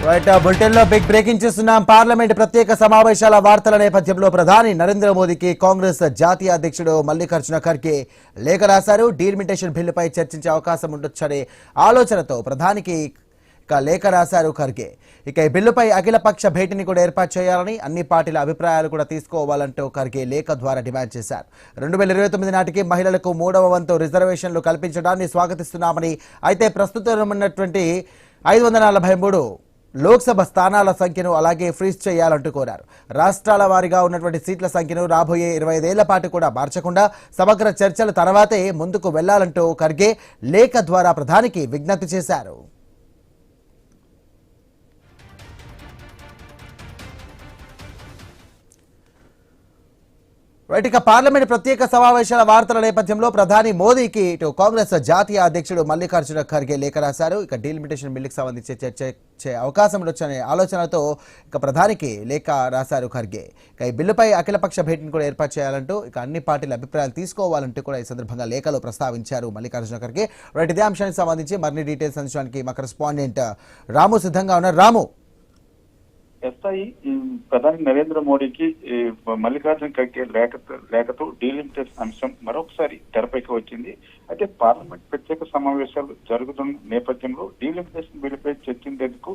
Right bulletin లో big breaking చేస్తున్నాం. Parliament ప్రత్యేక సమావేశాల వార్తల నేపథ్యంలో ప్రధాని నరేంద్ర మోదీకి కాంగ్రెస్ జాతీయ అధ్యక్షుడు మల్లికార్జున ఖర్గే లేఖ రాశారు. డీలిమిటేషన్ బిల్లుపై చర్చించే అవకాశం ఉండొచ్చనే ఆలోచనతో ప్రధానికి లేఖ రాశారు ఖర్గే. ఇక ఈ బిల్లుపై అఖిలపక్ష భేటీని కూడా ఏర్పాటు చేయాలని, అన్ని పార్టీల అభిప్రాయాలు కూడా తీసుకోవాలంటూ ఖర్గే లేఖ ద్వారా డిమాండ్ చేశారు. 2029 నాటికి మహిళలకు 3వ వంతు రిజర్వేషన్లు కల్పించడాన్ని స్వాగతిస్తున్నామని, అయితే ప్రస్తుతం ఉన్నటువంటి 543 లోక్సభ స్థానాల సంఖ్యను అలాగే ఫ్రీజ్ చేయాలంటూ కోరారు. రాష్ట్రాల వారీగా ఉన్నటువంటి సీట్ల సంఖ్యను రాబోయే 25 ఏళ్ల పాటు కూడా మార్చకుండా సమగ్ర చర్చల తర్వాతే ముందుకు వెళ్లాలంటూ ఖర్గే లేఖ ద్వారా ప్రధానికి విజ్ఞప్తి చేశారు. ఇక పార్లమెంట్ ప్రత్యేక సమావేశాల వార్తల నేపథ్యంలో ప్రధాని మోదీకి ఇటు కాంగ్రెస్ జాతీయ అధ్యక్షుడు మల్లికార్జున ఖర్గే లేఖ రాశారు. ఇక డీలిమిటేషన్ బిల్లుకు సంబంధించి చర్చ అవకాశం ఉండొచ్చనే ఆలోచనతో ఇక ప్రధానికి లేఖ రాశారు ఖర్గే. ఇక ఈ బిల్లుపై అఖిలపక్ష భేటీని కూడా ఏర్పాటు చేయాలంటూ, ఇక అన్ని పార్టీల అభిప్రాయాలు తీసుకోవాలంటూ కూడా ఈ సందర్భంగా లేఖలో ప్రస్తావించారు మల్లికార్జున ఖర్గే. ఇదే అంశానికి సంబంధించి మరిన్ని డీటెయిల్స్ అందించడానికి మా కరెస్పాండెంట్ రాము సిద్ధంగా ఉన్నారు. రాము, ఎస్ఐ ప్రధాని నరేంద్ర మోడీకి మల్లికార్జున ఖర్గే లేఖతో డీలిమిటేషన్ అంశం మరొకసారి తెరపైకి వచ్చింది. అయితే పార్లమెంట్ ప్రత్యేక సమావేశాలు జరుగుతున్న నేపథ్యంలో డీలిమిటేషన్ బిల్లుపై చర్చించేందుకు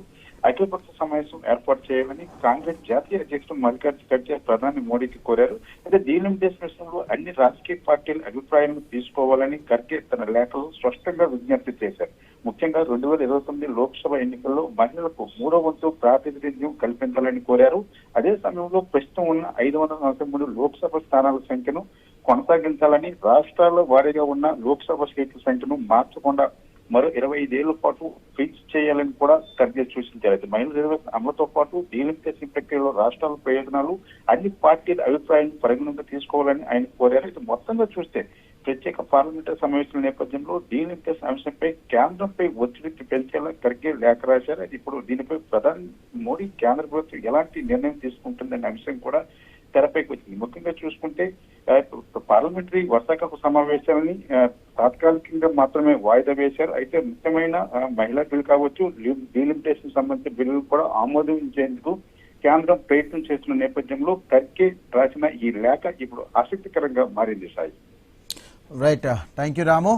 అఖిలపక్ష సమావేశం ఏర్పాటు చేయాలని కాంగ్రెస్ జాతీయ అధ్యక్షుడు మల్లికార్జున ఖర్గే ప్రధాని మోడీకి కోరారు. అయితే డీలిమిటేషన్ విషయంలో అన్ని రాజకీయ పార్టీల అభిప్రాయాలను తీసుకోవాలని ఖర్గే తన లేఖలో స్పష్టంగా విజ్ఞప్తి చేశారు. ముఖ్యంగా 2029 లోక్సభ ఎన్నికల్లో మహిళలకు 3వ వంతు ప్రాతినిధ్యం కల్పించాలని కోరారు. అదే సమయంలో ప్రస్తుతం ఉన్న 543 లోక్సభ స్థానాల సంఖ్యను కొనసాగించాలని, రాష్ట్రాల వారీగా ఉన్న లోక్సభ సీట్ల సంఖ్యను మార్చకుండా మరో 25 ఏళ్ల పాటు ఫిక్స్ చేయాలని కూడా ఖర్గే సూచించారు. అయితే మహిళల రిజర్వేషన్ అమలుతో పాటు డీలిమిటేషన్ ప్రక్రియలో రాష్ట్రాల ప్రయోజనాలు, అన్ని పార్టీల అభిప్రాయాన్ని పరిగణనగా తీసుకోవాలని ఆయన కోరారు. అయితే మొత్తంగా చూస్తే ప్రత్యేక పార్లమెంటరీ సమావేశాల నేపథ్యంలో డీలిమిటేషన్ అంశంపై కేంద్రంపై ఒత్తిడి పెంచేలా ఖర్గే లేఖ రాశారు. అది ఇప్పుడు దీనిపై ప్రధాని మోడీ కేంద్ర ప్రభుత్వం ఎలాంటి నిర్ణయం తీసుకుంటుందనే అంశం కూడా తెరపైకి వచ్చింది. ముఖ్యంగా చూసుకుంటే పార్లమెంటరీ వర్షాకాల సమావేశాలని తాత్కాలికంగా మాత్రమే వాయిదా వేశారు. అయితే ముఖ్యమైన మహిళా బిల్లు కావచ్చు, డీలిమిటేషన్ సంబంధించిన బిల్లులు కూడా ఆమోదించేందుకు కేంద్రం ప్రయత్నం చేస్తున్న నేపథ్యంలో ఖర్గే రాసిన ఈ లేఖ ఇప్పుడు ఆసక్తికరంగా మారింది. Sai, right, thank you Ramu.